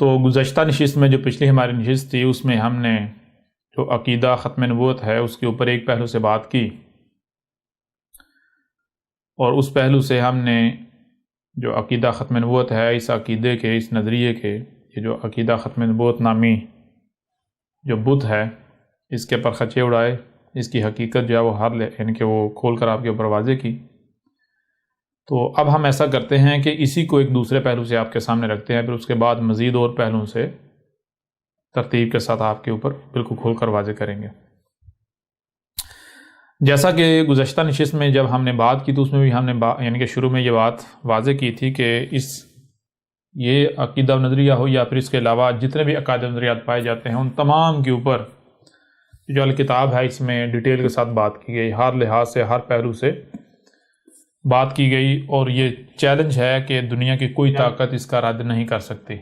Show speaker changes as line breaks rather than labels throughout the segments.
تو گزشتہ نشست میں جو پچھلی ہماری نشست تھی اس میں ہم نے جو عقیدہ ختم نبوت ہے اس کے اوپر ایک پہلو سے بات کی، اور اس پہلو سے ہم نے جو عقیدہ ختم نبوت ہے اس عقیدے کے، اس نظریے کے، یہ جو عقیدہ ختم نبوت نامی جو بت ہے اس کے پر خچے اڑائے، اس کی حقیقت جو ہے وہ یعنی کہ وہ کھول کر آپ کے اوپر واضح کی۔ تو اب ہم ایسا کرتے ہیں کہ اسی کو ایک دوسرے پہلو سے آپ کے سامنے رکھتے ہیں، پھر اس کے بعد مزید اور پہلوؤں سے ترتیب کے ساتھ آپ کے اوپر بالکل کھول کر واضح کریں گے۔ جیسا کہ گزشتہ نشست میں جب ہم نے بات کی تو اس میں بھی ہم نے یعنی کہ شروع میں یہ بات واضح کی تھی کہ یہ عقیدہ و نظریہ ہو یا پھر اس کے علاوہ جتنے بھی عقائد و نظریات پائے جاتے ہیں ان تمام کے اوپر جو الکتاب ہے اس میں ڈیٹیل کے ساتھ بات کی گئی، ہر لحاظ سے، ہر پہلو سے بات کی گئی، اور یہ چیلنج ہے کہ دنیا کی کوئی طاقت اس کا رد نہیں کر سکتی۔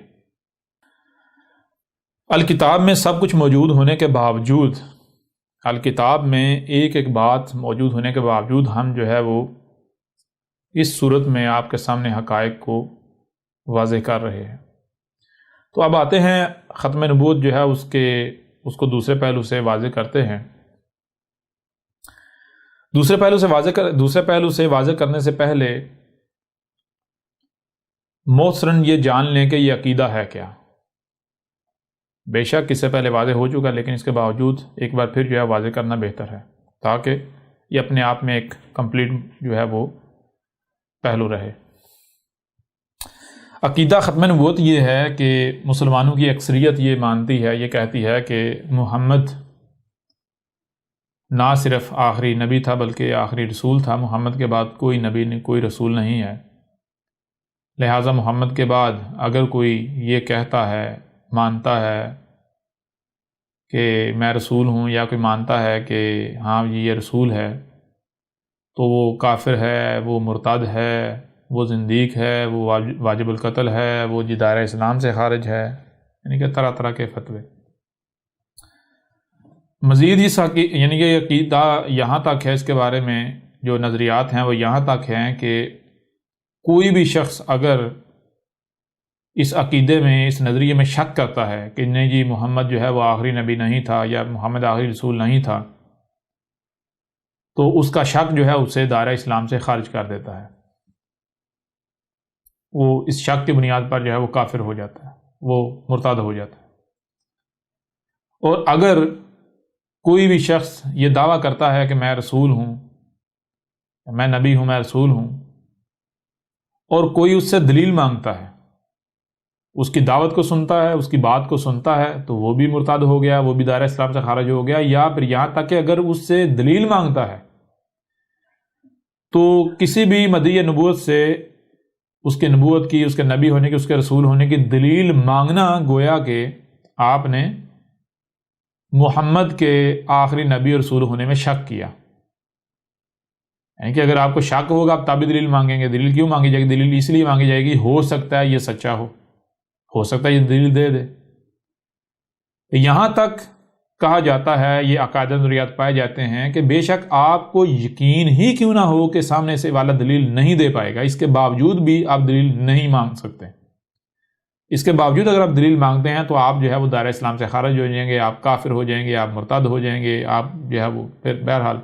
الکتاب میں سب کچھ موجود ہونے کے باوجود، الکتاب میں ایک ایک بات موجود ہونے کے باوجود ہم جو ہے وہ اس صورت میں آپ کے سامنے حقائق کو واضح کر رہے ہیں۔ تو اب آتے ہیں ختم نبوت جو ہے اس کو دوسرے پہلو سے واضح کرتے ہیں۔ دوسرے پہلو سے واضح کرنے سے پہلے محترم یہ جان لیں کہ یہ عقیدہ ہے کیا۔ بے شک اس سے پہلے واضح ہو چکا، لیکن اس کے باوجود ایک بار پھر جو ہے واضح کرنا بہتر ہے تاکہ یہ اپنے آپ میں ایک کمپلیٹ جو ہے وہ پہلو رہے۔ عقیدہ ختم نبوت یہ ہے کہ مسلمانوں کی اکثریت یہ مانتی ہے، یہ کہتی ہے کہ محمد نہ صرف آخری نبی تھا بلکہ آخری رسول تھا، محمد کے بعد کوئی نبی نہیں، کوئی رسول نہیں ہے، لہٰذا محمد کے بعد اگر کوئی یہ کہتا ہے، مانتا ہے کہ میں رسول ہوں، یا کوئی مانتا ہے کہ ہاں یہ رسول ہے، تو وہ کافر ہے، وہ مرتد ہے، وہ زندیق ہے، وہ واجب القتل ہے، وہ دائرہ اسلام سے خارج ہے، یعنی کہ طرح طرح کے فتوے۔ مزید یعنی کہ عقیدہ یہاں تک ہے، اس کے بارے میں جو نظریات ہیں وہ یہاں تک ہیں کہ کوئی بھی شخص اگر اس عقیدے میں، اس نظریے میں شک کرتا ہے کہ نہیں جی محمد جو ہے وہ آخری نبی نہیں تھا یا محمد آخری رسول نہیں تھا، تو اس کا شک جو ہے اسے دائرہ اسلام سے خارج کر دیتا ہے، وہ اس شک کی بنیاد پر جو ہے وہ کافر ہو جاتا ہے، وہ مرتد ہو جاتا ہے۔ اور اگر کوئی بھی شخص یہ دعویٰ کرتا ہے کہ میں رسول ہوں، میں نبی ہوں، میں رسول ہوں، اور کوئی اس سے دلیل مانگتا ہے، اس کی دعوت کو سنتا ہے، اس کی بات کو سنتا ہے، تو وہ بھی مرتد ہو گیا، وہ بھی دائرہ اسلام سے خارج ہو گیا۔ یا پھر یہاں تک کہ اگر اس سے دلیل مانگتا ہے تو کسی بھی مدعی نبوت سے اس کے نبوت کی، اس کے نبی ہونے کی، اس کے رسول ہونے کی دلیل مانگنا گویا کہ آپ نے محمد کے آخری نبی اور رسول ہونے میں شک کیا۔ یعنی کہ اگر آپ کو شک ہوگا آپ تب بھی دلیل مانگیں گے۔ دلیل کیوں مانگی جائے گی؟ دلیل اس لیے مانگی جائے گی ہو سکتا ہے یہ سچا ہو سکتا ہے یہ دلیل دے دے۔ یہاں تک کہا جاتا ہے، یہ عقائد و نظریات پائے جاتے ہیں کہ بے شک آپ کو یقین ہی کیوں نہ ہو کہ سامنے سے والا دلیل نہیں دے پائے گا، اس کے باوجود بھی آپ دلیل نہیں مانگ سکتے۔ اس کے باوجود اگر آپ دلیل مانگتے ہیں تو آپ جو ہے وہ دائرہ اسلام سے خارج ہو جائیں گے، آپ کافر ہو جائیں گے، آپ مرتد ہو جائیں گے، آپ جو ہے وہ پھر بہرحال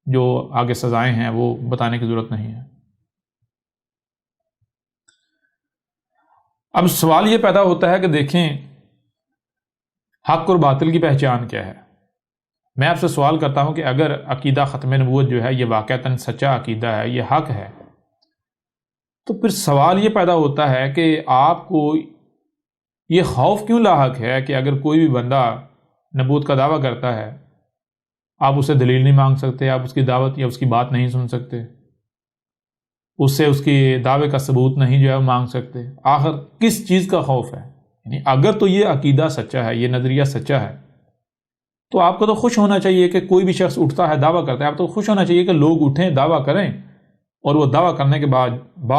جو آگے سزائیں ہیں وہ بتانے کی ضرورت نہیں ہے۔ اب سوال یہ پیدا ہوتا ہے کہ دیکھیں حق اور باطل کی پہچان کیا ہے؟ میں آپ سے سوال کرتا ہوں کہ اگر عقیدہ ختم نبوت جو ہے یہ واقعتاً سچا عقیدہ ہے، یہ حق ہے، تو پھر سوال یہ پیدا ہوتا ہے کہ آپ کو یہ خوف کیوں لاحق ہے کہ اگر کوئی بھی بندہ نبوت کا دعویٰ کرتا ہے آپ اسے دلیل نہیں مانگ سکتے، آپ اس کی دعوت یا اس کی بات نہیں سن سکتے، اس سے اس کی دعوے کا ثبوت نہیں جو ہے مانگ سکتے؟ آخر کس چیز کا خوف ہے؟ یعنی اگر تو یہ عقیدہ سچا ہے، یہ نظریہ سچا ہے، تو آپ کو تو خوش ہونا چاہیے کہ کوئی بھی شخص اٹھتا ہے دعویٰ کرتا ہے، آپ تو خوش ہونا چاہیے کہ لوگ اٹھیں دعویٰ کریں اور وہ دعویٰ کرنے کے بعد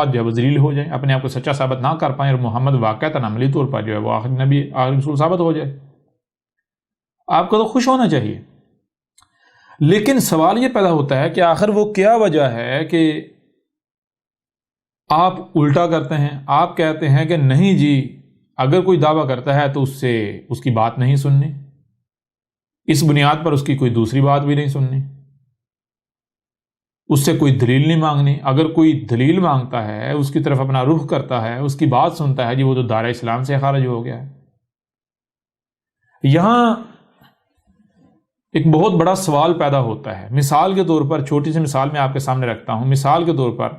جو ہے وہ ذلیل ہو جائیں، اپنے آپ کو سچا ثابت نہ کر پائیں اور محمد واقعتاً عملی طور پر جو ہے وہ آخری نبی آخری رسول ثابت ہو جائے۔ آپ کو تو خوش ہونا چاہیے، لیکن سوال یہ پیدا ہوتا ہے کہ آخر وہ کیا وجہ ہے کہ آپ الٹا کرتے ہیں؟ آپ کہتے ہیں کہ نہیں جی اگر کوئی دعویٰ کرتا ہے تو اس سے اس کی بات نہیں سننی، اس بنیاد پر اس کی کوئی دوسری بات بھی نہیں سننی، اس سے کوئی دلیل نہیں مانگنی۔ اگر کوئی دلیل مانگتا ہے، اس کی طرف اپنا رخ کرتا ہے، اس کی بات سنتا ہے، جی وہ تو دائرہ اسلام سے خارج ہو گیا ہے۔ یہاں ایک بہت بڑا سوال پیدا ہوتا ہے۔ مثال کے طور پر، چھوٹی سی مثال میں آپ کے سامنے رکھتا ہوں۔ مثال کے طور پر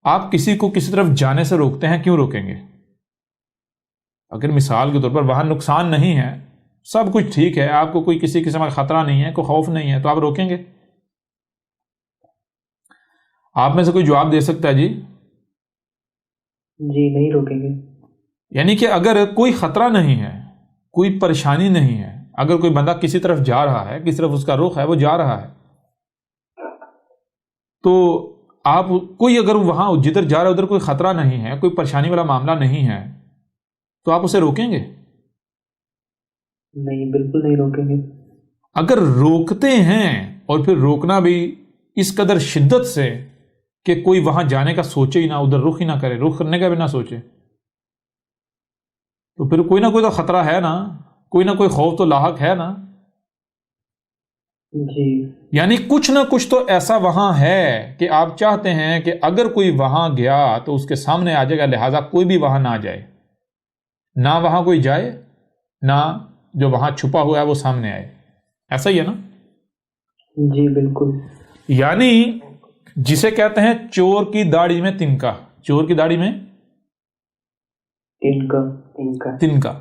آپ کسی کو کسی طرف جانے سے روکتے ہیں، کیوں روکیں گے؟ اگر مثال کے طور پر وہاں نقصان نہیں ہے، سب کچھ ٹھیک ہے، آپ کو کوئی کسی قسم کا خطرہ نہیں ہے، کوئی خوف نہیں ہے، تو آپ روکیں گے؟ آپ میں سے کوئی جواب دے سکتا ہے جی؟
جی نہیں روکیں گے۔
یعنی کہ اگر کوئی خطرہ نہیں ہے، کوئی پریشانی نہیں ہے، اگر کوئی بندہ کسی طرف جا رہا ہے، کس طرف اس کا رخ ہے، وہ جا رہا ہے، تو آپ کوئی اگر وہاں جدھر جا رہا ہے ادھر کوئی خطرہ نہیں ہے، کوئی پریشانی والا معاملہ نہیں ہے، تو آپ اسے روکیں گے؟
نہیں، بالکل نہیں روکیں گے۔
اگر روکتے ہیں اور پھر روکنا بھی اس قدر شدت سے کہ کوئی وہاں جانے کا سوچے ہی نہ، ادھر رخ ہی نہ کرے، رخ کرنے کا بھی نہ سوچے، تو پھر کوئی نہ کوئی تو خطرہ ہے نا، کوئی نہ کوئی خوف تو لاحق ہے نا۔
جی
یعنی کچھ نہ کچھ تو ایسا وہاں ہے کہ آپ چاہتے ہیں کہ اگر کوئی وہاں گیا تو اس کے سامنے آ جائے گا، لہٰذا کوئی بھی وہاں نہ جائے، نہ وہاں کوئی جائے، نہ جو وہاں چھپا ہوا ہے وہ سامنے آئے۔ ایسا ہی ہے نا؟
جی بالکل۔
یعنی جسے کہتے ہیں چور کی داڑھی میں تنکا، چور کی داڑھی میں تنکا۔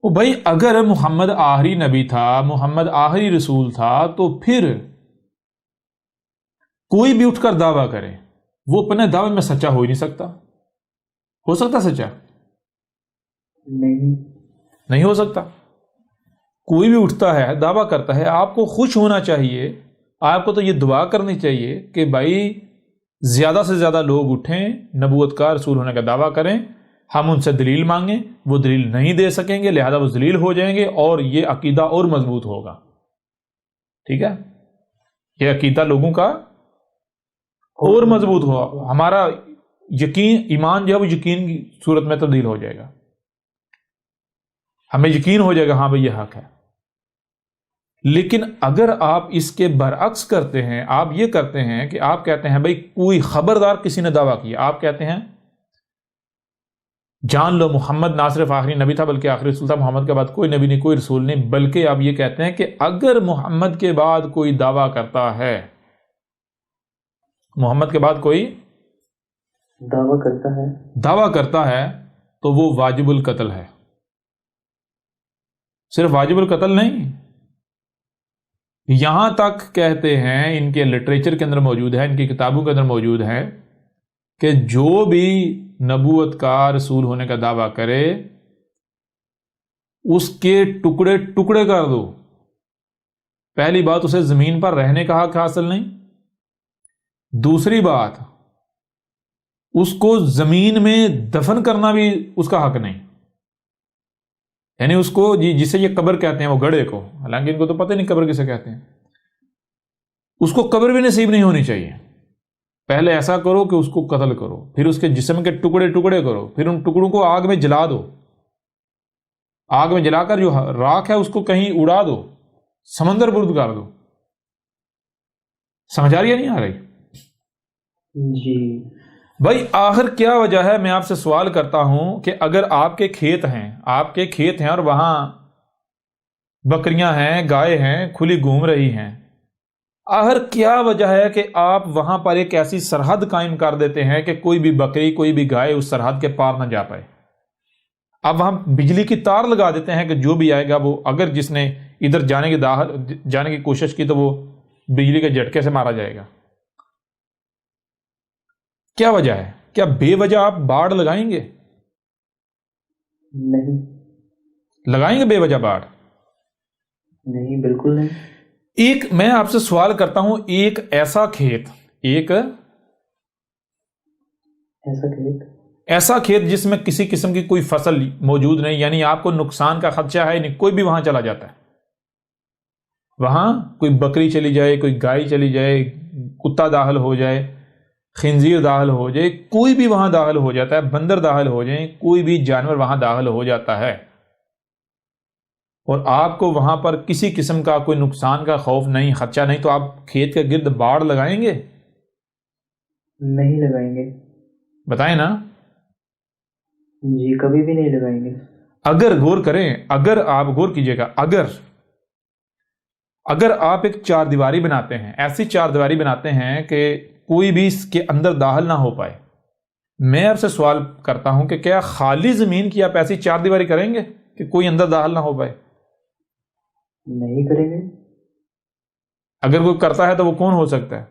وہ بھائی اگر محمد آخری نبی تھا، محمد آخری رسول تھا، تو پھر کوئی بھی اٹھ کر دعویٰ کرے، وہ اپنے دعوے میں سچا ہو ہی نہیں سکتا۔ ہو سکتا سچا؟ نہیں ہو سکتا۔ کوئی بھی اٹھتا ہے، دعویٰ کرتا ہے، آپ کو خوش ہونا چاہیے، آپ کو تو یہ دعا کرنی چاہیے کہ بھائی زیادہ سے زیادہ لوگ اٹھیں، نبوت کا رسول ہونے کا دعویٰ کریں، ہم ان سے دلیل مانگیں، وہ دلیل نہیں دے سکیں گے، لہذا وہ ذلیل ہو جائیں گے اور یہ عقیدہ اور مضبوط ہوگا۔ ٹھیک ہے؟ یہ عقیدہ لوگوں کا اور مضبوط ہوا، ہمارا یقین، ایمان جو ہے وہ یقین کی صورت میں تبدیل ہو جائے گا، ہمیں یقین ہو جائے گا ہاں بھئی یہ حق ہے۔ لیکن اگر آپ اس کے برعکس کرتے ہیں، آپ یہ کرتے ہیں کہ آپ کہتے ہیں بھئی کوئی خبردار کسی نے دعویٰ کیا، آپ کہتے ہیں جان لو محمد نہ صرف آخری نبی تھا بلکہ آخری رسول تھا، محمد کے بعد کوئی نبی نہیں، کوئی رسول نہیں، بلکہ آپ یہ کہتے ہیں کہ اگر محمد کے بعد کوئی دعویٰ کرتا ہے، محمد کے بعد کوئی دعویٰ کرتا ہے تو وہ واجب القتل ہے۔ صرف واجب القتل نہیں، یہاں تک کہتے ہیں، ان کے لٹریچر کے اندر موجود ہے، ان کی کتابوں کے اندر موجود ہے کہ جو بھی نبوت کا رسول ہونے کا دعویٰ کرے اس کے ٹکڑے ٹکڑے کر دو۔ پہلی بات، اسے زمین پر رہنے کا حق حاصل نہیں، دوسری بات اس کو زمین میں دفن کرنا بھی اس کا حق نہیں، یعنی اس کو جسے یہ قبر کہتے ہیں وہ گڑھے کو، حالانکہ ان کو تو پتہ نہیں قبر کسے کہتے ہیں، اس کو قبر بھی نصیب نہیں ہونی چاہیے۔ پہلے ایسا کرو کہ اس کو قتل کرو، پھر اس کے جسم کے ٹکڑے ٹکڑے کرو، پھر ان ٹکڑوں کو آگ میں جلا دو، آگ میں جلا کر جو راکھ ہے اس کو کہیں اڑا دو، سمندر برد کر دو۔ سمجھ آ رہی ہے نہیں آ رہی؟
جی
بھائی آخر کیا وجہ ہے، میں آپ سے سوال کرتا ہوں کہ اگر آپ کے کھیت ہیں اور وہاں بکریاں ہیں، گائے ہیں، کھلی گھوم رہی ہیں، آخر کیا وجہ ہے کہ آپ وہاں پر ایک ایسی سرحد قائم کر دیتے ہیں کہ کوئی بھی بکری، کوئی بھی گائے اس سرحد کے پار نہ جا پائے؟ اب وہاں بجلی کی تار لگا دیتے ہیں کہ جو بھی آئے گا وہ، اگر جس نے ادھر جانے کی کوشش کی تو وہ بجلی کے جھٹکے سے مارا جائے گا۔ کیا وجہ ہے؟ کیا بے وجہ آپ باڑ لگائیں گے؟
نہیں
لگائیں گے بے وجہ باڑ؟
نہیں، بالکل نہیں۔
ایک میں آپ سے سوال کرتا ہوں، ایک ایسا کھیت جس میں کسی قسم کی کوئی فصل موجود نہیں، یعنی آپ کو نقصان کا خدشہ ہے نہیں، کوئی بھی وہاں چلا جاتا ہے، وہاں کوئی بکری چلی جائے، کوئی گائے چلی جائے، کتا داخل ہو جائے، خنزیر داخل ہو جائے، کوئی بھی وہاں داخل ہو جاتا ہے، بندر داخل ہو جائیں، کوئی بھی جانور وہاں داخل ہو جاتا ہے، اور آپ کو وہاں پر کسی قسم کا کوئی نقصان کا خوف نہیں، خدشہ نہیں، تو آپ کھیت کے گرد باڑ لگائیں گے؟
نہیں لگائیں گے۔
بتائیں نا۔
جی کبھی بھی نہیں لگائیں گے۔
اگر غور کریں، اگر آپ غور کیجئے گا، اگر آپ ایک چار دیواری بناتے ہیں، ایسی چار دیواری بناتے ہیں کہ کوئی بھی اس کے اندر داخل نہ ہو پائے، میں آپ سے سوال کرتا ہوں کہ کیا خالی زمین کی آپ ایسی چار دیواری کریں گے کہ کوئی اندر داخل نہ ہو پائے؟
نہیں کریں گے۔
اگر کوئی کرتا ہے تو وہ کون ہو سکتا ہے؟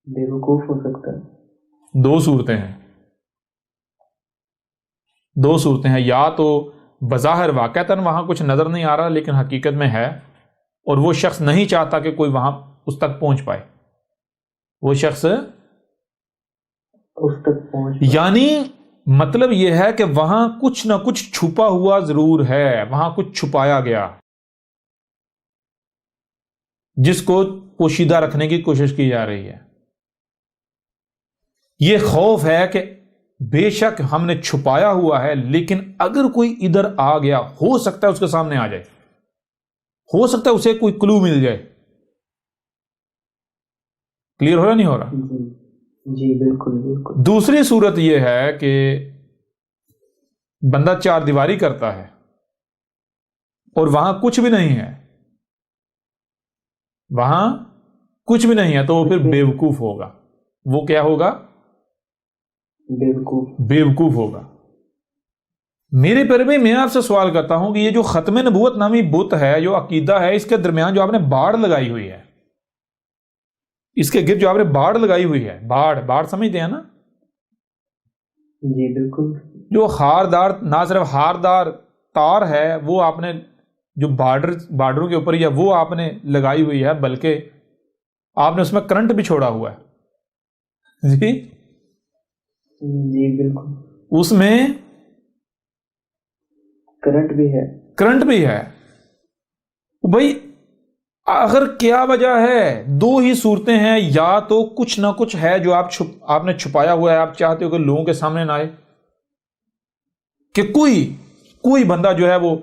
بیوقوف ہو سکتا ہے۔
دو صورتیں ہیں، یا تو بظاہر واقعتاً وہاں کچھ نظر نہیں آ رہا لیکن حقیقت میں ہے، اور وہ شخص نہیں چاہتا کہ کوئی وہاں اس تک پہنچ پائے، وہ شخص
اس تک پہنچ،
یعنی مطلب یہ ہے کہ وہاں کچھ نہ کچھ چھپا ہوا ضرور ہے، وہاں کچھ چھپایا گیا جس کو پوشیدہ رکھنے کی کوشش کی جا رہی ہے۔ یہ خوف ہے کہ بے شک ہم نے چھپایا ہوا ہے، لیکن اگر کوئی ادھر آ گیا، ہو سکتا ہے اس کے سامنے آ جائے، ہو سکتا ہے اسے کوئی کلو مل جائے۔ کلیئر ہو رہا نہیں ہو رہا؟
جی بالکل بالکل۔
دوسری صورت یہ ہے کہ بندہ چار دیواری کرتا ہے اور وہاں کچھ بھی نہیں ہے، تو وہ پھر بیوقوف ہوگا۔ وہ کیا ہوگا؟ بیوقوف ہوگا۔ میرے پر بھی میں آپ سے سوال کرتا ہوں کہ یہ جو ختم نبوت نامی بت ہے، جو عقیدہ ہے، اس کے درمیان جو آپ نے باڑ لگائی ہوئی ہے، اس کے گرد جو آپ نے باڑ لگائی ہوئی ہے، باڑ سمجھتے ہیں نا؟
جی بالکل۔
جو ہاردار، نہ صرف ہاردار تار ہے وہ آپ نے جو بارڈروں کے اوپر، یا وہ آپ نے لگائی ہوئی ہے، بلکہ آپ نے اس میں کرنٹ بھی چھوڑا ہوا ہے۔
جی بالکل،
اس میں
کرنٹ بھی ہے۔
بھائی آخر کیا وجہ ہے؟ دو ہی صورتیں ہیں، یا تو کچھ نہ کچھ ہے جو آپ نے چھپایا ہوا ہے، آپ چاہتے ہو کہ لوگوں کے سامنے نہ آئے، کہ کوئی بندہ جو ہے وہ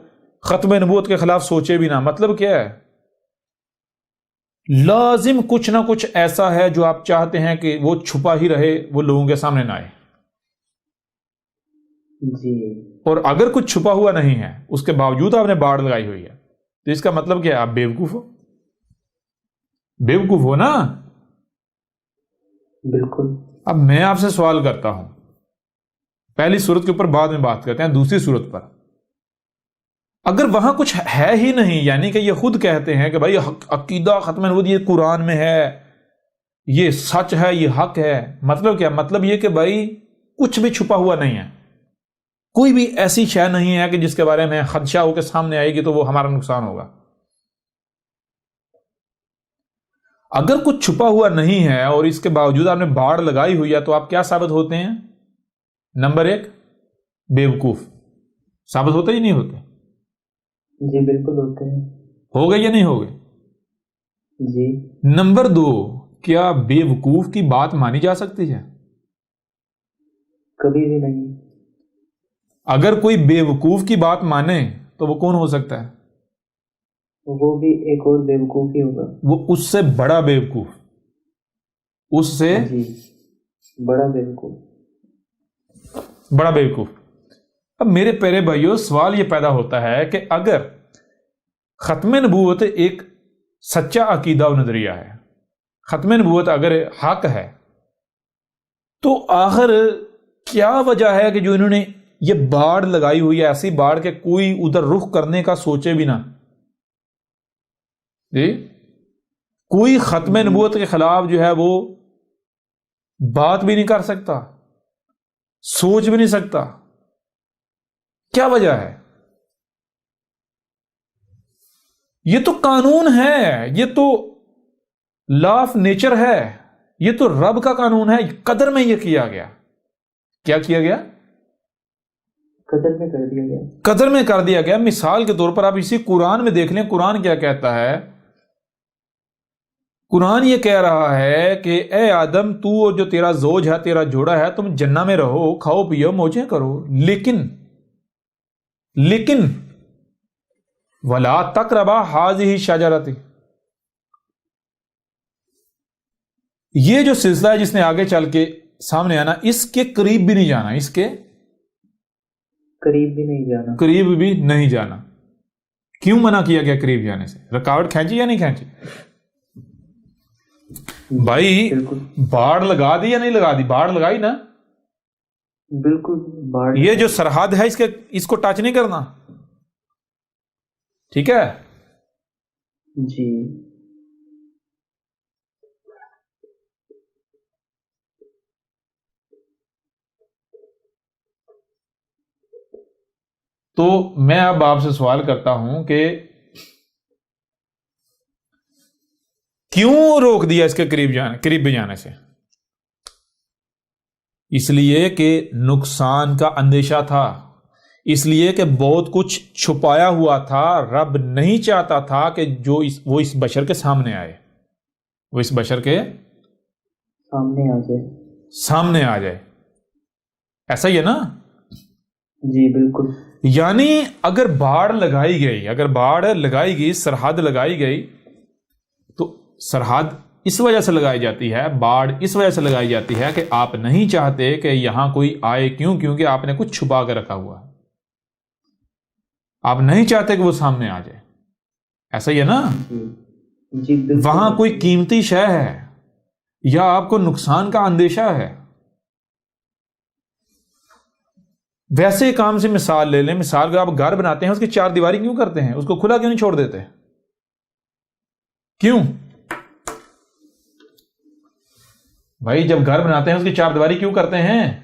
ختم نبوت کے خلاف سوچے بھی نہ۔ مطلب کیا ہے؟ لازم کچھ نہ کچھ ایسا ہے جو آپ چاہتے ہیں کہ وہ چھپا ہی رہے، وہ لوگوں کے سامنے نہ آئے۔
جی،
اور اگر کچھ چھپا ہوا نہیں ہے اس کے باوجود آپ نے باڑ لگائی ہوئی ہے تو اس کا مطلب کیا ہے؟ آپ بیوقوف ہو نا۔
بالکل۔
اب میں آپ سے سوال کرتا ہوں، پہلی صورت کے اوپر بعد میں بات کرتے ہیں، دوسری صورت پر اگر وہاں کچھ ہے ہی نہیں، یعنی کہ یہ خود کہتے ہیں کہ بھائی عقیدہ ختم نبوت یہ قرآن میں ہے، یہ سچ ہے، یہ حق ہے، مطلب کیا؟ مطلب یہ کہ بھائی کچھ بھی چھپا ہوا نہیں ہے، کوئی بھی ایسی شے نہیں ہے کہ جس کے بارے میں خدشہ ہو کے سامنے آئے گی تو وہ ہمارا نقصان ہوگا۔ اگر کچھ چھپا ہوا نہیں ہے اور اس کے باوجود آپ نے باڑ لگائی ہوئی ہے تو آپ کیا ثابت ہوتے ہیں؟ نمبر 1 بیوقوف ثابت ہوتے ہی نہیں ہوتے؟
جی بالکل ہوتے ہیں۔
ہو گئے یا نہیں ہو گئے؟
جی۔
نمبر 2 کیا بیوقوف کی بات مانی جا سکتی ہے؟
کبھی بھی نہیں۔
اگر کوئی بیوقوف کی بات مانے تو وہ کون ہو سکتا ہے؟
وہ بھی ایک اور بیوقوف ہی ہوگا۔
وہ اس سے بڑا بیوقوف، اس سے
جی بڑا بیوقوف،
بڑا بیوقوف۔ اب میرے پیارے بھائیو سوال یہ پیدا ہوتا ہے کہ اگر ختم نبوت ایک سچا عقیدہ و نظریہ ہے، ختم نبوت اگر حق ہے، تو آخر کیا وجہ ہے کہ جو انہوں نے یہ باڑ لگائی ہوئی ہے، ایسی باڑ کہ کوئی ادھر رخ کرنے کا سوچے بھی نہ؟ جی کوئی ختم نبوت کے خلاف جو ہے وہ بات بھی نہیں کر سکتا، سوچ بھی نہیں سکتا، کیا وجہ ہے؟ یہ تو قانون ہے، یہ تو لا آف نیچر ہے، یہ تو رب کا قانون ہے، قدر میں یہ کیا گیا۔ کیا کیا گیا؟
قدر میں کر دیا گیا۔
قدر میں کر دیا گیا۔ مثال کے طور پر آپ اسی قرآن میں دیکھ لیں، قرآن کیا کہتا ہے قرآن یہ کہہ رہا ہے کہ اے آدم تو اور جو تیرا زوج ہے، تیرا جوڑا ہے، تم جنہ میں رہو، کھاؤ پیو، موجیں کرو، لیکن وَلَا تَقْرَبَا هَٰذِهِ الشَّجَرَةَ، یہ جو سلسلہ ہے جس نے آگے چل کے سامنے آنا، اس کے قریب بھی نہیں جانا، اس کے
قریب بھی نہیں جانا،
قریب بھی نہیں جانا۔ کیوں منع کیا گیا قریب جانے سے؟ رکاوٹ کھینچی یا نہیں کھینچی؟ بھائی
بالکل
باڑ لگا دی یا نہیں لگا دی؟ باڑ لگائی نا۔
بالکل باہر
یہ جو سرحد ہے اس کو ٹچ نہیں کرنا، ٹھیک ہے؟
جی
تو میں اب آپ سے سوال کرتا ہوں کہ کیوں روک دیا اس کے قریب بھی جانے سے؟ اس لیے کہ نقصان کا اندیشہ تھا، اس لیے کہ بہت کچھ چھپایا ہوا تھا۔ رب نہیں چاہتا تھا کہ وہ اس بشر کے سامنے آئے، وہ اس بشر کے سامنے آ جائے۔ ایسا ہی ہے نا؟
جی بالکل۔
یعنی اگر باڑ لگائی گئی، سرحد لگائی گئی، تو سرحد اس وجہ سے لگائی جاتی ہے، باڑ اس وجہ سے لگائی جاتی ہے کہ آپ نہیں چاہتے کہ یہاں کوئی آئے۔ کیونکہ آپ نے کچھ چھپا کے رکھا ہوا ہے، آپ نہیں چاہتے کہ وہ سامنے آ جائے۔ ایسا ہی ہے نا؟
جی بالکل۔
وہاں کوئی قیمتی شے ہے یا آپ کو نقصان کا اندیشہ ہے۔ ویسے کام سے مثال لے لیں، مثال اگر آپ گھر بناتے ہیں، اس کی چار دیواری کیوں کرتے ہیں؟ اس کو کھلا کیوں نہیں چھوڑ دیتے؟ کیوں بھائی؟ جب گھر بناتے ہیں اس کی چار دیواری کیوں کرتے ہیں؟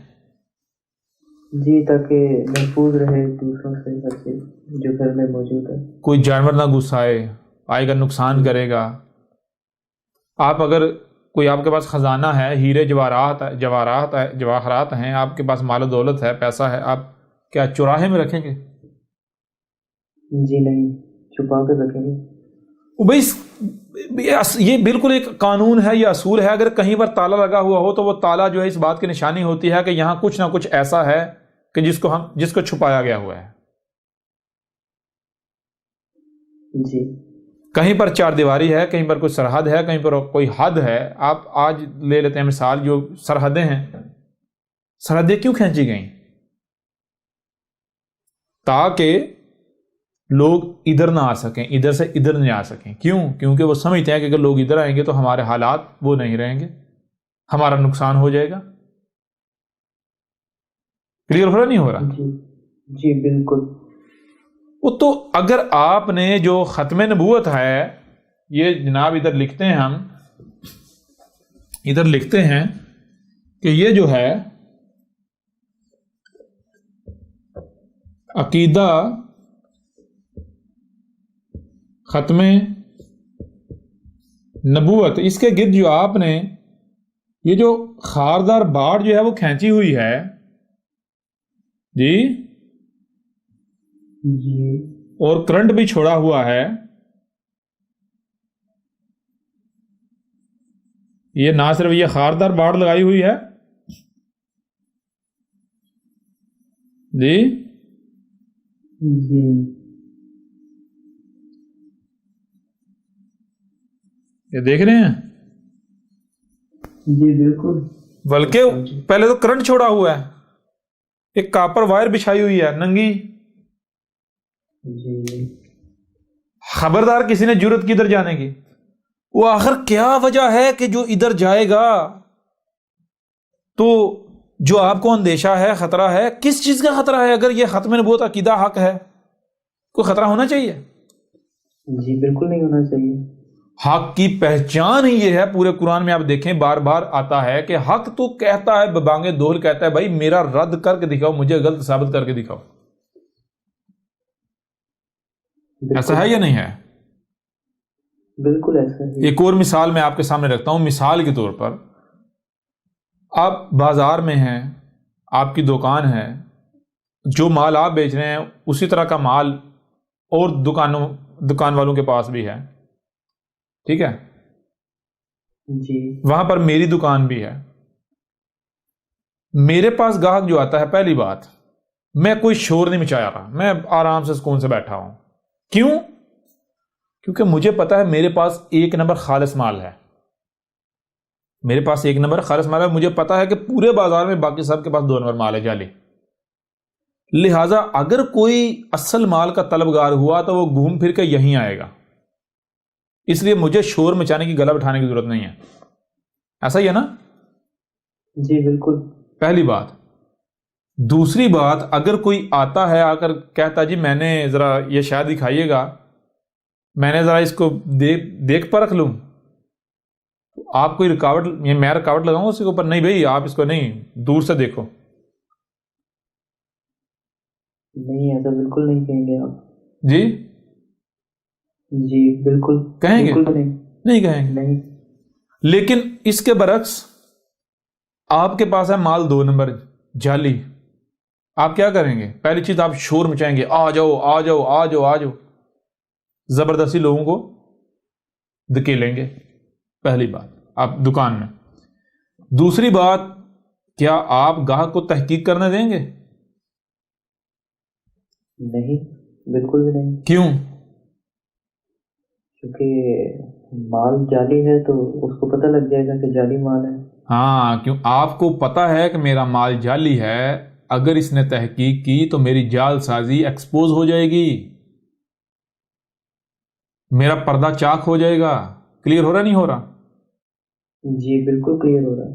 جی تاکہ محفوظ رہے دوسروں سے ہر چیز جو گھر میں موجود ہے،
کوئی جانور نہ گھس آئے گا، نقصان کرے گا۔ آپ اگر کوئی آپ کے پاس خزانہ ہے، ہیرے جواہرات ہیں، آپ کے پاس مال و دولت ہے، پیسہ ہے، آپ کیا چوراہے میں رکھیں گے؟
جی نہیں، چھپا کے رکھیں گے۔
بھائی یہ بالکل ایک قانون ہے، یہ اصول ہے۔ اگر کہیں پر تالا لگا ہوا ہو تو وہ تالا جو ہے اس بات کی نشانی ہوتی ہے کہ یہاں کچھ نہ کچھ ایسا ہے کہ جس کو چھپایا گیا ہوا ہے۔
جی
کہیں پر چار دیواری ہے، کہیں پر کوئی سرحد ہے، کہیں پر کوئی حد ہے۔ آپ آج لے لیتے ہیں مثال، جو سرحدیں ہیں، سرحدیں کیوں کھینچی گئیں؟ تاکہ لوگ ادھر نہ آ سکیں، ادھر سے ادھر نہیں آ سکیں۔ کیوں؟ کیونکہ وہ سمجھتے ہیں کہ اگر لوگ ادھر آئیں گے تو ہمارے حالات وہ نہیں رہیں گے، ہمارا نقصان ہو جائے گا۔ کلیئر ہو رہا نہیں ہو رہا؟
جی بالکل۔
وہ تو اگر آپ نے جو ختم نبوت ہے، یہ جناب ادھر لکھتے ہیں، ہم ادھر لکھتے ہیں کہ یہ جو ہے عقیدہ ختم نبوت، اس کے گرد جو آپ نے یہ جو خاردار باڑ جو ہے وہ کھینچی ہوئی ہے، جی
جی
اور کرنٹ بھی چھوڑا ہوا ہے، یہ نہ صرف یہ خاردار باڑ لگائی ہوئی ہے، جی
جی
یہ دیکھ رہے ہیں،
جی بالکل۔
بلکہ پہلے تو کرنٹ چھوڑا ہوا ہے، ایک کاپر وائر بچھائی ہوئی ہے ننگی۔
جی
خبردار کسی نے جرت کی ادھر جانے کی؟ وہ آخر کیا وجہ ہے کہ جو ادھر جائے گا تو جو آپ کو اندیشہ ہے، خطرہ ہے، کس چیز کا خطرہ ہے؟ اگر یہ ختم نبوت عقیدہ حق ہے، کوئی خطرہ ہونا چاہیے؟
جی بالکل نہیں ہونا چاہیے۔
حق کی پہچان ہی یہ ہے، پورے قرآن میں آپ دیکھیں بار بار آتا ہے کہ حق تو کہتا ہے، ببانگ دول کہتا ہے بھائی میرا رد کر کے دکھاؤ، مجھے غلط ثابت کر کے دکھاؤ۔ ایسا ہے یا نہیں ہے؟
بالکل ایسا ہے۔
ایک اور مثال میں آپ کے سامنے رکھتا ہوں، مثال کے طور پر آپ بازار میں ہیں، آپ کی دکان ہے، جو مال آپ بیچ رہے ہیں اسی طرح کا مال اور دکان والوں کے پاس بھی ہے، ٹھیک ہے؟
جی
وہاں پر میری دکان بھی ہے. میرے پاس گاہک جو آتا ہے، پہلی بات میں کوئی شور نہیں مچایا رہا، میں آرام سے سکون سے بیٹھا ہوں. کیوں؟ کیونکہ مجھے پتا ہے میرے پاس ایک نمبر خالص مال ہے. میرے پاس ایک نمبر خالص مال ہے. مجھے پتا ہے کہ پورے بازار میں باقی سب کے پاس 2 نمبر مال ہے، جعلی. لہٰذا اگر کوئی اصل مال کا طلبگار ہوا تو وہ گھوم پھر کے یہیں آئے گا. اس لیے مجھے شور مچانے کی، گلا بٹھانے کی ضرورت نہیں ہے. ایسا ہی ہے نا؟
جی بالکل.
پہلی بات. دوسری بات، اگر کوئی آتا ہے آ کر کہتا جی میں نے ذرا یہ شاید دکھائیے گا، میں نے ذرا اس کو دیکھ پرکھ لوں، آپ کوئی رکاوٹ، یہ میں رکاوٹ لگاؤں اس کے اوپر؟ نہیں بھائی، آپ اس کو نہیں، دور سے دیکھو.
نہیں، ایسا بالکل نہیں کہیں گے آپ.
جی
جی بالکل.
کہیں گے؟
بالکل نہیں.
نہیں کہیں گے.
نہیں.
لیکن اس کے برعکس آپ کے پاس ہے مال 2 نمبر جعلی، آپ کیا کریں گے؟ پہلی چیز آپ شور مچائیں گے، آ جاؤ آ جاؤ آ جاؤ آ جاؤ، زبردستی لوگوں کو دھکیلیں گے. پہلی بات آپ دکان میں. دوسری بات، کیا آپ گاہک کو تحقیق کرنے دیں گے؟
نہیں، بالکل بھی نہیں.
کیوں؟
کیونکہ مال جعلی ہے تو اس کو پتہ لگ جائے گا کہ جعلی مال ہے.
ہاں، کیوں؟ آپ کو پتا ہے کہ میرا مال جعلی ہے، اگر اس نے تحقیق کی تو میری جعل سازی ایکسپوز ہو جائے گی، میرا پردہ چاک ہو جائے گا. کلیئر ہو رہا نہیں ہو رہا؟
جی بالکل کلیئر ہو رہا ہے.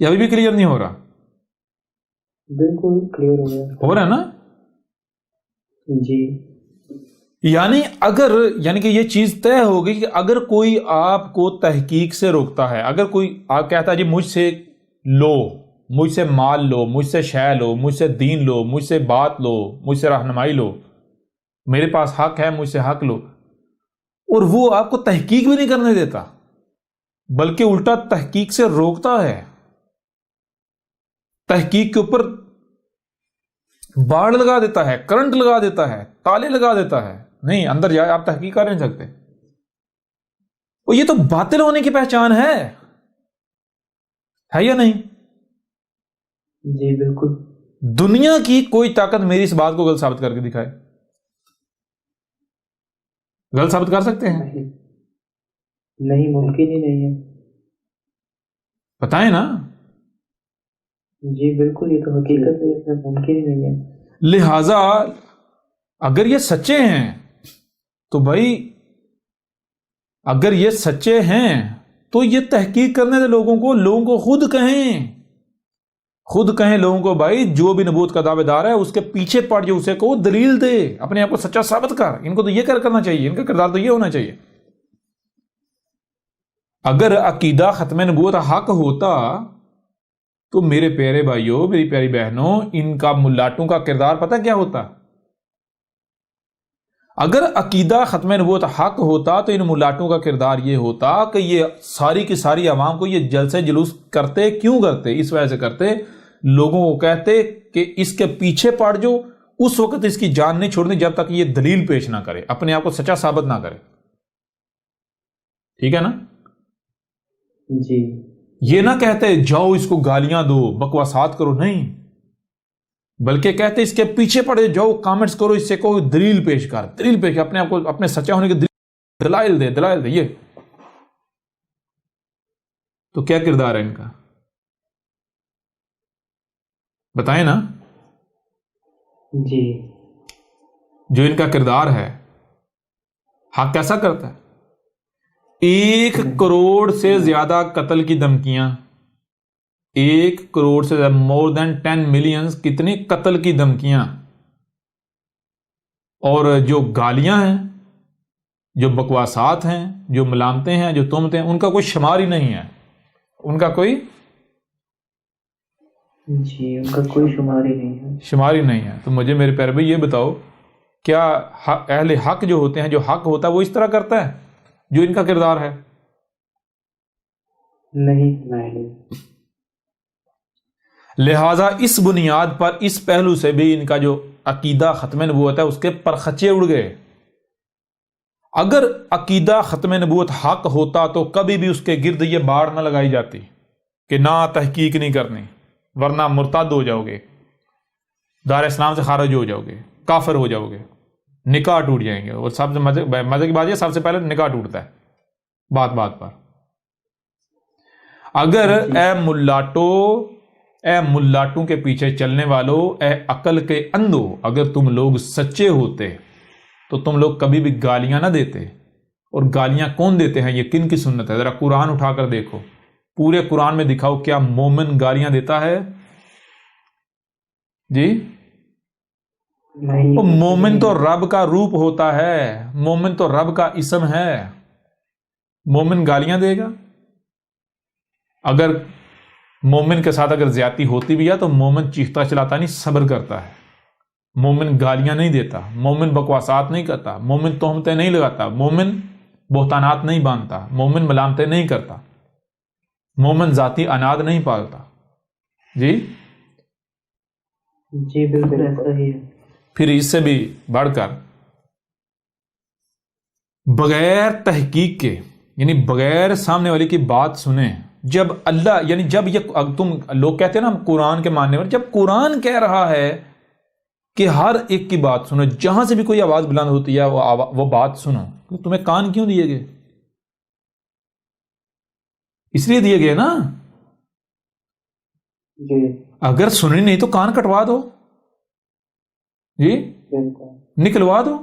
یہ ابھی بھی کلیئر نہیں ہو رہا؟
بالکل کلیئر ہو رہا ہے.
ہو رہا ہے نا؟
جی.
یعنی کہ یہ چیز طے ہوگی کہ اگر کوئی آپ کو تحقیق سے روکتا ہے، اگر کوئی آپ کہتا ہے جی مجھ سے لو، مجھ سے مال لو، مجھ سے شے لو، مجھ سے دین لو، مجھ سے بات لو، مجھ سے رہنمائی لو، میرے پاس حق ہے، مجھ سے حق لو، اور وہ آپ کو تحقیق بھی نہیں کرنے دیتا بلکہ الٹا تحقیق سے روکتا ہے، تحقیق کے اوپر باڑ لگا دیتا ہے، کرنٹ لگا دیتا ہے، تالے لگا دیتا ہے، نہیں اندر جائے، آپ تحقیق کر نہیں سکتے. اور یہ تو باطل ہونے کی پہچان ہے یا نہیں؟
جی بالکل.
دنیا کی کوئی طاقت میری اس بات کو غلط ثابت کر کے دکھائے. غلط ثابت کر سکتے ہیں؟
نہیں، ممکن ہی نہیں ہے.
بتائیں نا.
جی بالکل، یہ تو حقیقت ہے، اس میں ممکن ہی نہیں ہے.
لہذا اگر یہ سچے ہیں تو بھائی، اگر یہ سچے ہیں تو یہ تحقیق کرنے دے لوگوں کو خود کہیں لوگوں کو، بھائی جو بھی نبوت کا دعوے دار ہے اس کے پیچھے پڑ جو اسے کو دلیل دے، اپنے آپ کو سچا ثابت کر. ان کو تو یہ کرنا چاہیے، ان کا کردار تو یہ ہونا چاہیے. اگر عقیدہ ختم نبوت حق ہوتا تو میرے پیارے بھائیوں، میری پیاری بہنوں، ان کا ملاٹوں کا کردار پتہ کیا ہوتا؟ اگر عقیدہ ختم نبوت حق ہوتا تو ان ملاٹوں کا کردار یہ ہوتا کہ یہ ساری کی ساری عوام کو یہ جلسے جلوس کرتے. کیوں کرتے؟ اس وجہ سے کرتے، لوگوں کو کہتے کہ اس کے پیچھے پڑ جو، اس وقت اس کی جان نہیں چھوڑنی جب تک یہ دلیل پیش نہ کرے، اپنے آپ کو سچا ثابت نہ کرے. ٹھیک ہے نا؟
جی.
یہ نہ کہتے جاؤ اس کو گالیاں دو، بکواسات کرو، نہیں، بلکہ کہتے اس کے پیچھے پڑے جاؤ، کامنٹس کرو، اس سے کوئی دلیل پیش کر، اپنے آپ کو اپنے سچا ہونے کے دلائل دے. یہ تو کیا کردار ہے ان کا؟ بتائیں نا.
جی.
جو ان کا کردار ہے، حق کیسا کرتا ہے؟ 1 کروڑ سے زیادہ قتل کی دھمکیاں، 1 کروڑ سے مور دین 10 ملینز کتنی قتل کی دھمکیاں، اور جو گالیاں ہیں، جو بکواسات ہیں، جو ملامتیں ہیں، جو تہمتیں ہیں، ان کا کوئی شمار ہی نہیں ہے. ان کا کوئی
جی، ان کا کوئی شمار ہی نہیں ہے.
شمار ہی نہیں ہے. تو مجھے میرے پیارے بھائی یہ بتاؤ، کیا اہل حق جو ہوتے ہیں، جو حق ہوتا ہے وہ اس طرح کرتا ہے جو ان کا کردار ہے؟
نہیں.
لہٰذا اس بنیاد پر، اس پہلو سے بھی ان کا جو عقیدہ ختم نبوت ہے اس کے پرخچے اڑ گئے. اگر عقیدہ ختم نبوت حق ہوتا تو کبھی بھی اس کے گرد یہ باڑ نہ لگائی جاتی کہ نہ تحقیق نہیں کرنی، ورنہ مرتد ہو جاؤ گے، دار اسلام سے خارج ہو جاؤ گے، کافر ہو جاؤ گے، نکاح ٹوٹ جائیں گے۔ اور سب سے مزے کی بات یہ، سب سے پہلے نکاح ٹوٹتا ہے بات بات پر۔ اگر اے ملاٹوں کے پیچھے چلنے والوں، اے عقل کے اندھو، اگر تم لوگ سچے ہوتے تو تم لوگ کبھی بھی گالیاں نہ دیتے۔ اور گالیاں کون دیتے ہیں؟ یہ کن کی سنت ہے؟ ذرا قرآن اٹھا کر دیکھو، پورے قرآن میں دکھاؤ کیا مومن گالیاں دیتا ہے؟ جی،
نہیں،
وہ مومن تو رب کا روپ ہوتا ہے، مومن تو رب کا اسم ہے، مومن گالیاں دے گا؟ اگر مومن کے ساتھ اگر زیادتی ہوتی بھی ہے تو مومن چیختا چلاتا نہیں، صبر کرتا ہے۔ مومن گالیاں نہیں دیتا، مومن بکواسات نہیں کرتا، مومن تہمتیں نہیں لگاتا، مومن بہتانات نہیں باندھتا، مومن ملامتیں نہیں کرتا، مومن ذاتی اناد نہیں پالتا۔ جی
جی بالکل ایسا ہی ہے۔
پھر اس سے بھی بڑھ کر بغیر تحقیق کے، یعنی بغیر سامنے والے کی بات سنیں، جب اللہ، یعنی جب یہ تم لوگ کہتے ہیں نا ہم قرآن کے ماننے والے، جب قرآن کہہ رہا ہے کہ ہر ایک کی بات سنو، جہاں سے بھی کوئی آواز بلند ہوتی ہے وہ بات سنو، تمہیں کان کیوں دیے گئے؟ اس لیے دیے گئے نا،
جی
اگر سننی نہیں تو کان کٹوا دو، جی
بالکل۔
نکلوا دو۔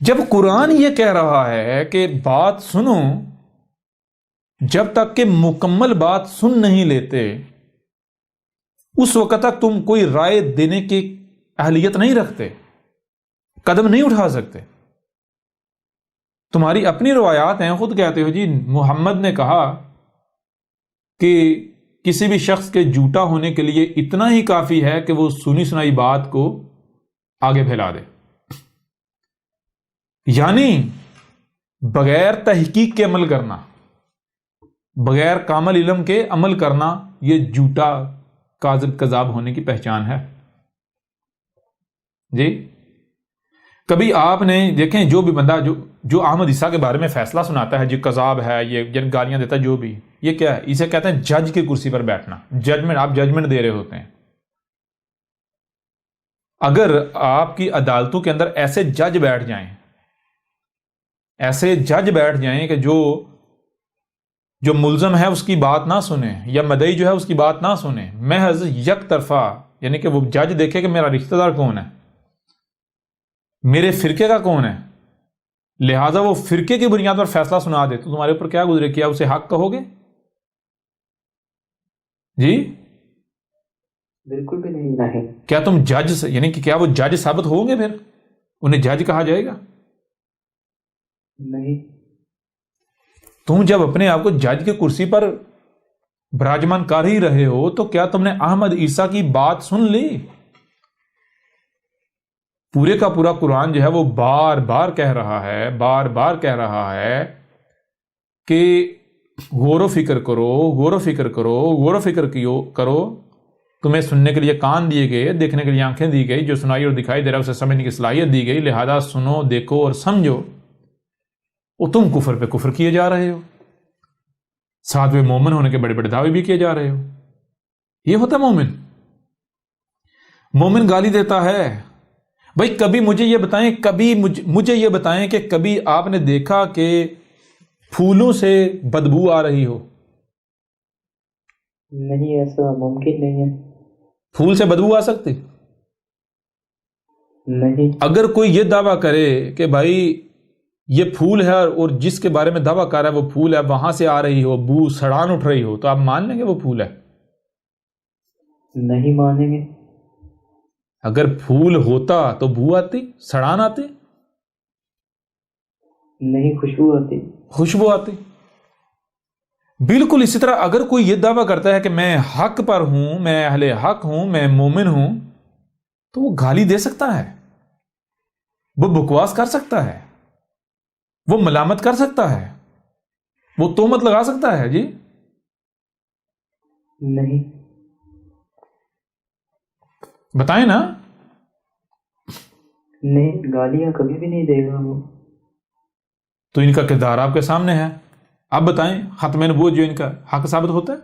جب قرآن یہ کہہ رہا ہے کہ بات سنو، جب تک کہ مکمل بات سن نہیں لیتے اس وقت تک تم کوئی رائے دینے کی اہلیت نہیں رکھتے، قدم نہیں اٹھا سکتے۔ تمہاری اپنی روایات ہیں، خود کہتے ہو جی محمد نے کہا کہ کسی بھی شخص کے جھوٹا ہونے کے لیے اتنا ہی کافی ہے کہ وہ سنی سنائی بات کو آگے پھیلا دے، یعنی بغیر تحقیق کے عمل کرنا، بغیر کامل علم کے عمل کرنا، یہ جھوٹا کاذب کذاب ہونے کی پہچان ہے۔ جی کبھی آپ نے دیکھیں، جو بھی بندہ جو احمد عیسیٰ کے بارے میں فیصلہ سناتا ہے، جو کذاب ہے، یہ گالیاں دیتا ہے، جو بھی، یہ کیا ہے؟ اسے کہتے ہیں جج کی کرسی پر بیٹھنا، ججمنٹ، آپ ججمنٹ دے رہے ہوتے ہیں۔ اگر آپ کی عدالتوں کے اندر ایسے جج بیٹھ جائیں، ایسے جج بیٹھ جائیں کہ جو ملزم ہے اس کی بات نہ سنیں، یا مدعی جو ہے اس کی بات نہ سنیں، محض یک طرفہ، یعنی کہ وہ جج دیکھے کہ میرا رشتہ دار کون ہے، میرے فرقے کا کون ہے، لہٰذا وہ فرقے کی بنیاد پر فیصلہ سنا دے، تو تمہارے اوپر کیا گزرے؟ کیا اسے حق کہو گے؟ جی
بالکل بھی نہیں۔
کیا تم جج، یعنی کہ کیا وہ جج ثابت ہوں گے؟ پھر انہیں جج کہا جائے گا؟
نہیں۔
تم جب اپنے آپ کو جج کی کرسی پر براجمان کر ہی رہے ہو تو کیا تم نے احمد عیسیٰ کی بات سن لی؟ پورے کا پورا قرآن جو ہے وہ بار بار کہہ رہا ہے کہ غور و فکر کرو، غور و فکر کرو، غور و فکر کرو، تمہیں سننے کے لیے کان دیے گئے، دیکھنے کے لیے آنکھیں دی گئی، جو سنائی اور دکھائی دے رہا ہے اسے سمجھنے کی صلاحیت دی گئی، لہذا سنو، دیکھو اور سمجھو۔ وہ تم کفر پہ کفر کیے جا رہے ہو، ساتھ میں مومن ہونے کے بڑے بڑے دعوے بھی کیے جا رہے ہو۔ یہ ہوتا ہے مومن؟ مومن گالی دیتا ہے؟ بھائی کبھی مجھے یہ بتائیں کہ کبھی آپ نے دیکھا کہ پھولوں سے بدبو آ رہی ہو؟
نہیں، ایسا ممکن نہیں ہے۔
پھول سے بدبو آ سکتی؟
نہیں۔
اگر کوئی یہ دعویٰ کرے کہ بھائی یہ پھول ہے اور جس کے بارے میں دعویٰ کر رہا ہے وہ پھول ہے، وہاں سے آ رہی ہو بو، سڑان اٹھ رہی ہو، تو آپ مان لیں گے وہ پھول ہے؟
نہیں مانیں گے۔
اگر پھول ہوتا تو بو آتی، سڑان آتی؟
نہیں، خوشبو آتی۔
خوشبو آتی۔ بالکل اسی طرح اگر کوئی یہ دعویٰ کرتا ہے کہ میں حق پر ہوں، میں اہل حق ہوں، میں مومن ہوں، تو وہ گالی دے سکتا ہے، وہ بکواس کر سکتا ہے، وہ ملامت کر سکتا ہے، وہ تہمت لگا سکتا ہے۔ جی
نہیں۔
بتائیں نا۔
نہیں، گالیاں کبھی بھی نہیں دے گا وہ.
تو ان کا کردار آپ کے سامنے ہے. آپ بتائیں ختم نبوت جو ان کا حق ثابت ہوتا ہے؟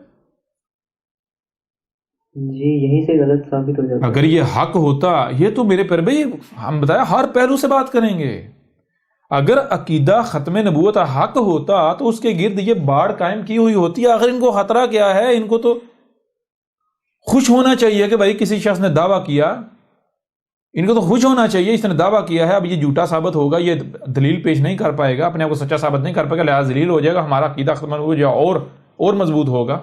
جی یہیں سے غلط ثابت ہو جاتا ہے.
اگر یہ حق ہوتا، یہ تو میرے پر بھائی ہم بتایا ہر پہلو سے بات کریں گے. اگر عقیدہ ختم نبوت حق ہوتا تو اس کے گرد یہ باڑ قائم کی ہوئی ہوتی ہے. اگر ان کو خطرہ کیا ہے، ان کو تو خوش ہونا چاہیے کہ بھائی کسی شخص نے دعویٰ کیا، ان کو تو خوش ہونا چاہیے اس نے دعویٰ کیا ہے، اب یہ جھوٹا ثابت ہوگا، یہ دلیل پیش نہیں کر پائے گا، اپنے آپ کو سچا ثابت نہیں کر پائے گا، لہٰذا ذلیل ہو جائے گا، ہمارا عقیدہ ختم ہو جائے اور مضبوط ہوگا.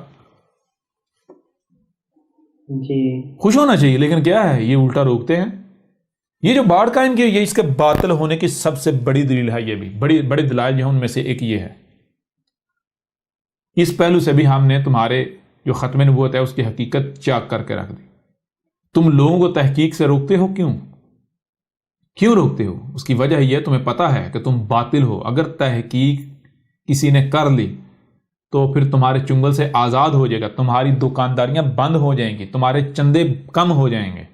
جی
خوش ہونا چاہیے، لیکن کیا ہے یہ الٹا روکتے ہیں. یہ جو باڑ قائم کی یہ اس کے باطل ہونے کی سب سے بڑی دلیل ہے. یہ بھی بڑی بڑی دلائل جو ہیں ان میں سے ایک یہ ہے. اس پہلو سے بھی ہم نے تمہارے جو ختم نبوت ہے اس کی حقیقت چاک کر کے رکھ دی. تم لوگوں کو تحقیق سے روکتے ہو، کیوں روکتے ہو؟ اس کی وجہ یہ تمہیں پتا ہے کہ تم باطل ہو. اگر تحقیق کسی نے کر لی تو پھر تمہارے چنگل سے آزاد ہو جائے گا، تمہاری دکانداریاں بند ہو جائیں گی، تمہارے چندے کم ہو جائیں گے.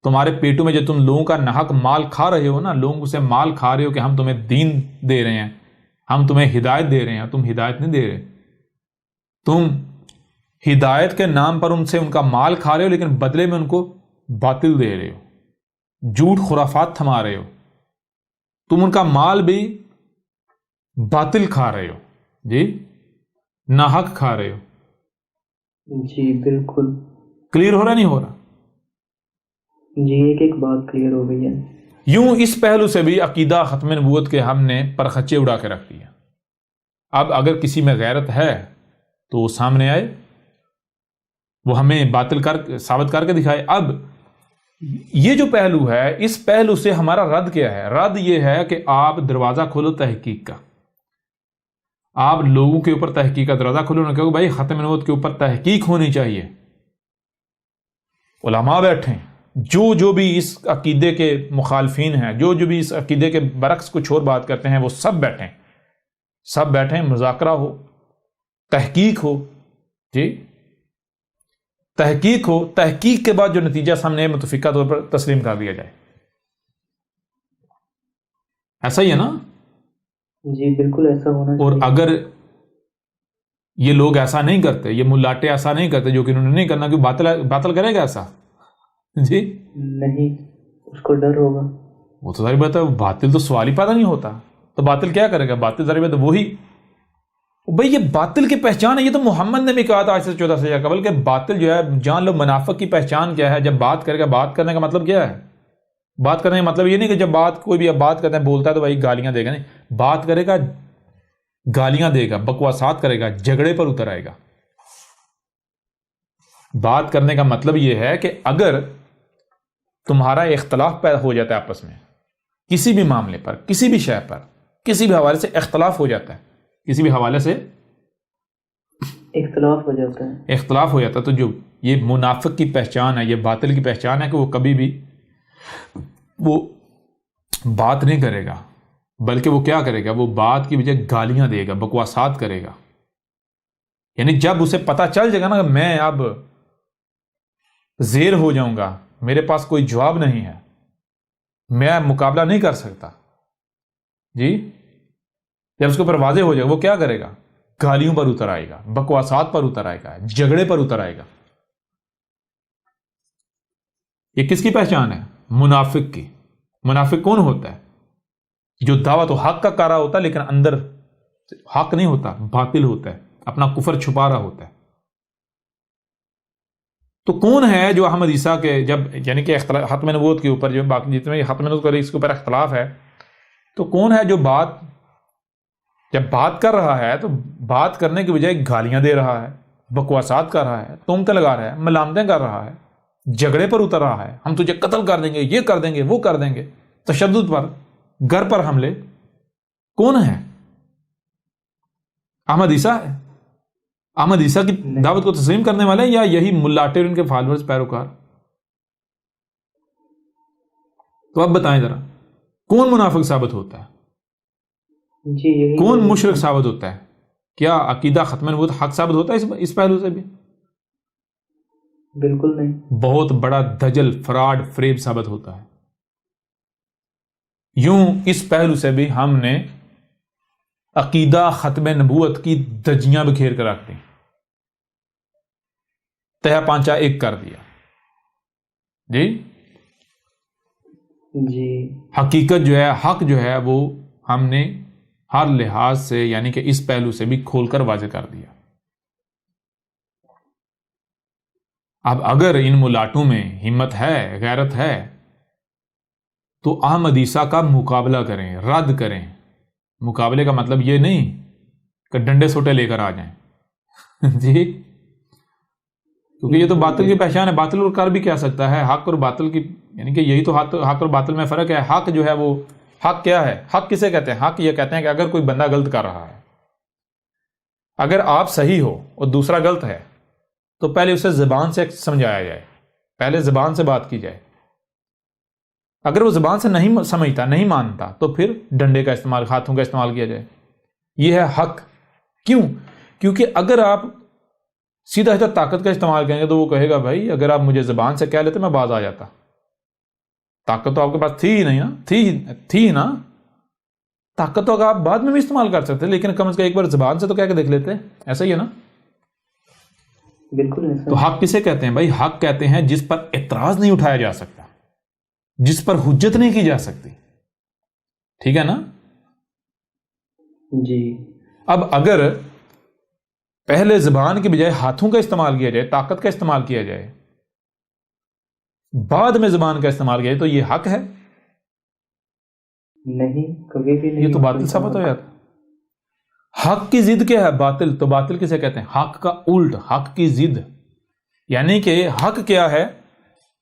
تمہارے پیٹوں میں جو تم لوگوں کا ناحق مال کھا رہے ہو نا، لوگوں سے مال کھا رہے ہو کہ ہم تمہیں دین دے رہے ہیں، ہم تمہیں ہدایت دے رہے ہیں، تم ہدایت نہیں دے رہے. تم ہدایت کے نام پر ان سے ان کا مال کھا رہے ہو، لیکن بدلے میں ان کو باطل دے رہے ہو، جھوٹ خرافات تھما رہے ہو. تم ان کا مال بھی باطل کھا رہے ہو، جی ناحق کھا رہے ہو.
جی بالکل.
کلیئر ہو رہا نہیں ہو رہا؟
جی ایک بات کلیئر ہو گئی ہے.
یوں اس پہلو سے بھی عقیدہ ختم نبوت کے ہم نے پرخچے اڑا کے رکھ دیا. اب اگر کسی میں غیرت ہے تو وہ سامنے آئے، وہ ہمیں باطل ثابت کر کے دکھائے. اب یہ جو پہلو ہے، اس پہلو سے ہمارا رد کیا ہے؟ رد یہ ہے کہ آپ دروازہ کھولو تحقیق کا. آپ لوگوں کے اوپر تحقیق کا دروازہ کھولو، نہ کہ بھائی ختم نبوت کے اوپر تحقیق ہونی چاہیے. علماء بیٹھیں، جو بھی اس عقیدے کے مخالفین ہیں، جو بھی اس عقیدے کے برعکس کچھ اور بات کرتے ہیں، وہ سب بیٹھیں، مذاکرہ ہو، تحقیق ہو. جی تحقیق ہو، تحقیق کے بعد جو نتیجہ سامنے متفقہ طور پر تسلیم کر دیا جائے. ایسا ہی ہے نا؟
جی بالکل ایسا ہونا چاہیے.
اور اگر یہ لوگ ایسا نہیں کرتے، یہ ملاٹے ایسا نہیں کرتے، جو کہ انہوں نے نہیں کرنا، کہ باطل کرے گا ایسا؟ جی
نہیں، اس کو ڈر ہوگا.
وہ تو ظاہر بات ہے، باطل تو سوال ہی پیدا نہیں ہوتا. تو باطل کیا کرے گا؟ باطل ظاہر بات ہے وہی بھائی، یہ باطل کی پہچان ہے. یہ تو محمد نے بھی کہا تھا آج سے 1400 سال قبل کہ باطل جو ہے، جان لو منافق کی پہچان کیا ہے. جب بات کرے گا، بات کرنے کا مطلب کیا ہے؟ بات کرنے کا مطلب یہ نہیں کہ جب کوئی بھی بات کرتا ہے، بولتا ہے تو بھائی گالیاں دے گا. نہیں، بات کرے گا، گالیاں دے گا، بکواسات کرے گا، جھگڑے پر اتر آئے گا. بات کرنے کا مطلب یہ ہے کہ اگر تمہارا اختلاف پیدا ہو جاتا ہے آپس میں، کسی بھی معاملے پر، کسی بھی شے پر، کسی بھی حوالے سے اختلاف ہو جاتا ہے، کسی بھی حوالے سے
اختلاف ہو جاتا ہے،
تو جو یہ منافق کی پہچان ہے، یہ باطل کی پہچان ہے کہ وہ کبھی بھی وہ بات نہیں کرے گا، بلکہ وہ کیا کرے گا؟ وہ بات کی بجائے گالیاں دے گا، بکواسات کرے گا. یعنی جب اسے پتا چل جائے گا نا کہ میں اب زیر ہو جاؤں گا، میرے پاس کوئی جواب نہیں ہے، میں مقابلہ نہیں کر سکتا، جی جب اس کے اوپر واضح ہو جائے گا، وہ کیا کرے گا؟ گالیوں پر اتر آئے گا، بکواسات پر اتر آئے گا، جھگڑے پر اتر آئے گا. یہ کس کی پہچان ہے؟ منافق کی. منافق کون ہوتا ہے؟ جو دعوت و حق کا کارا ہوتا ہے، لیکن اندر حق نہیں ہوتا، باطل ہوتا ہے، اپنا کفر چھپا رہا ہوتا ہے. تو کون ہے جو احمد عیسیٰ کے جب یعنی کہ ختم نبوت کے اوپر جو باقی جتنے ختم نبوت کا اس کے اوپر اختلاف ہے، تو کون ہے جو جب بات کر رہا ہے تو بات کرنے کی بجائے گالیاں دے رہا ہے، بکواسات کر رہا ہے، تہمتیں لگا رہا ہے، ملامتیں کر رہا ہے، جھگڑے پر اتر رہا ہے، ہم تجھے قتل کر دیں گے، یہ کر دیں گے، وہ کر دیں گے، تشدد پر، گھر پر حملے. کون ہے؟ احمد عیسیٰ ہے. احمد عیسیٰ کی دعوت کو تسلیم کرنے والے یا یہی ملاٹے اور ان کے فالوورز، پیروکار؟ تو اب بتائیں ذرا، کون منافق ثابت ہوتا ہے؟
جی یہی
کون مشرک ثابت ہوتا ہے؟ کیا عقیدہ ختم نبوت حق ثابت ہوتا ہے اس پہلو سے بھی؟
بالکل نہیں.
بہت بڑا دجل، فراڈ، فریب ثابت ہوتا ہے. یوں اس پہلو سے بھی ہم نے عقیدہ ختم نبوت کی دجیاں بکھیر کر رکھ دیں، تہہ پانچا ایک کر دیا جی۔
جی
حقیقت جو ہے، حق جو ہے، وہ ہم نے ہر لحاظ سے یعنی کہ اس پہلو سے بھی کھول کر واضح کر دیا۔ اب اگر ان ملاٹوں میں ہمت ہے، غیرت ہے، تو احمد عیسیٰ کا مقابلہ کریں، رد کریں۔ مقابلے کا مطلب یہ نہیں کہ ڈنڈے سوٹے لے کر آ جائیں جی، کیونکہ یہ تو باطل کی پہچان ہے۔ باطل اور کر بھی کیا سکتا ہے، حق اور باطل کی، یعنی کہ یہی تو حق اور باطل میں فرق ہے۔ حق جو ہے وہ، حق کیا ہے؟ حق کسے کہتے ہیں؟ حق یہ کہتے ہیں کہ اگر کوئی بندہ غلط کر رہا ہے، اگر آپ صحیح ہو اور دوسرا غلط ہے، تو پہلے اسے زبان سے سمجھایا جائے، پہلے زبان سے بات کی جائے۔ اگر وہ زبان سے نہیں سمجھتا، نہیں مانتا، تو پھر ڈنڈے کا استعمال، ہاتھوں کا استعمال کیا جائے۔ یہ ہے حق۔ کیوں؟ کیونکہ اگر آپ سیدھا سیدھا طاقت کا استعمال کریں گے تو وہ کہے گا بھائی اگر آپ مجھے زبان سے کہہ لیتے میں باز آ جاتا۔ طاقت تو آپ کے پاس تھی ہی نہیں نا، تھی نا، طاقت تو آپ بعد میں بھی استعمال کر سکتے، لیکن کم از کم ایک بار زبان سے تو کہہ کے دیکھ لیتے۔ ایسا ہی ہے نا؟
بالکل ایسا۔
تو حق کسے کہتے ہیں بھائی؟ حق کہتے ہیں جس پر اعتراض نہیں اٹھایا جا سکتا، جس پر حجت نہیں کی جا سکتی، ٹھیک ہے نا؟
جی
اب اگر پہلے زبان کے بجائے ہاتھوں کا استعمال کیا جائے، طاقت کا استعمال کیا جائے، بعد میں زبان کا استعمال کیا جائے، تو یہ حق ہے؟
نہیں، کبھی بھی نہیں۔
یہ تو باطل ثابت ہو جاتا۔ حق کی ضد کیا ہے؟ باطل۔ تو باطل کسے کہتے ہیں؟ حق کا الٹ، حق کی ضد۔ یعنی کہ حق کیا ہے؟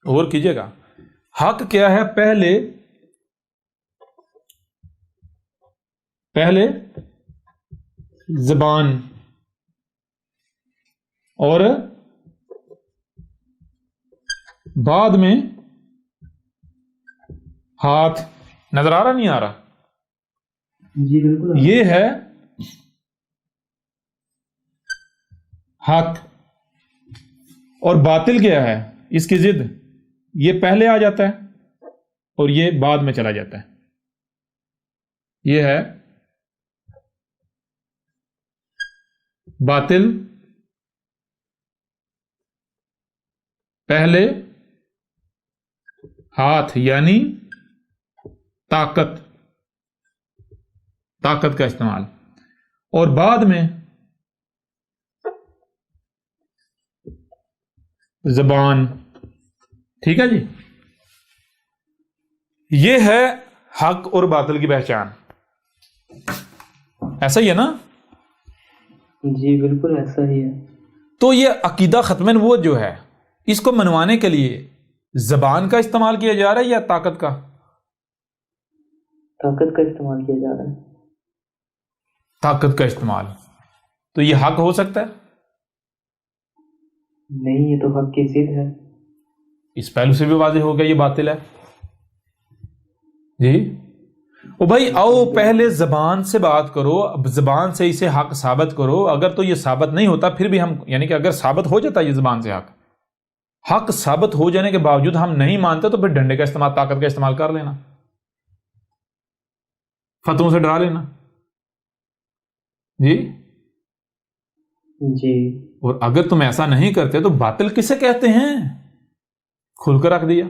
غور کیجئے گا، حق کیا ہے؟ پہلے زبان اور بعد میں ہاتھ۔ نظر آ رہا نہیں آ رہا؟
جی بالکل۔
یہ ہے حق۔ اور باطل کیا ہے؟ اس کی ضد، یہ پہلے آ جاتا ہے اور یہ بعد میں چلا جاتا ہے۔ یہ ہے باطل، پہلے ہاتھ یعنی طاقت کا استعمال، اور بعد میں زبان۔ ٹھیک ہے جی؟ یہ ہے حق اور باطل کی پہچان۔ ایسا ہی ہے نا؟
جی بالکل ایسا ہی ہے۔
تو یہ عقیدہ ختم نبوت جو ہے، اس کو منوانے کے لیے زبان کا استعمال کیا جا رہا ہے یا طاقت کا؟
طاقت کا استعمال کیا جا رہا ہے۔
طاقت کا استعمال۔ تو یہ حق ہو سکتا ہے؟
نہیں، یہ تو حق کی ضد ہے۔
اس پہلو سے بھی واضح ہو گیا یہ باطل ہے جی۔ او بھائی آؤ پہلے زبان سے بات کرو، اب زبان سے اسے حق ثابت کرو۔ اگر تو یہ ثابت نہیں ہوتا پھر بھی ہم، یعنی کہ اگر ثابت ہو جاتا یہ زبان سے حق ثابت ہو جانے کے باوجود ہم نہیں مانتے تو پھر ڈنڈے کا استعمال، طاقت کا استعمال کر لینا، فتووں سے ڈرا لینا جی۔
جی
اور اگر تم ایسا نہیں کرتے تو باطل کسے کہتے ہیں؟ کھل کر رکھ دیا۔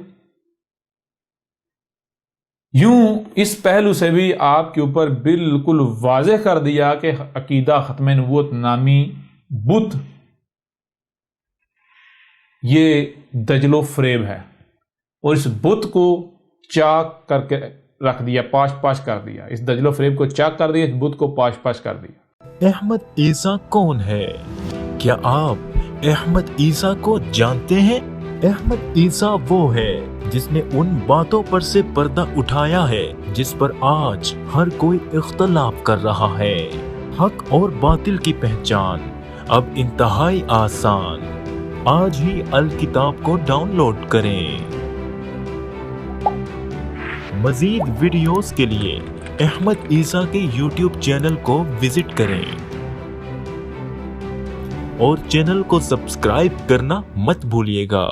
یوں اس پہلو سے بھی آپ کے اوپر بالکل واضح کر دیا کہ عقیدہ ختم نبوت نامی بت یہ دجل و فریب ہے، اور اس بت کو چاک کر کے رکھ دیا، پاش پاش کر دیا۔ اس دجل و فریب کو چاک کر دیا، اس بت کو پاش پاش کر دیا۔
احمد عیسیٰ کون ہے؟ کیا آپ احمد عیسیٰ کو جانتے ہیں؟ احمد عیسیٰ وہ ہے جس نے ان باتوں پر سے پردہ اٹھایا ہے جس پر آج ہر کوئی اختلاف کر رہا ہے۔ حق اور باطل کی پہچان اب انتہائی آسان۔ آج ہی الکتاب کو ڈاؤن لوڈ کریں۔ مزید ویڈیوز کے لیے احمد عیسیٰ کے یوٹیوب چینل کو وزٹ کریں اور چینل کو سبسکرائب کرنا مت بھولیے گا۔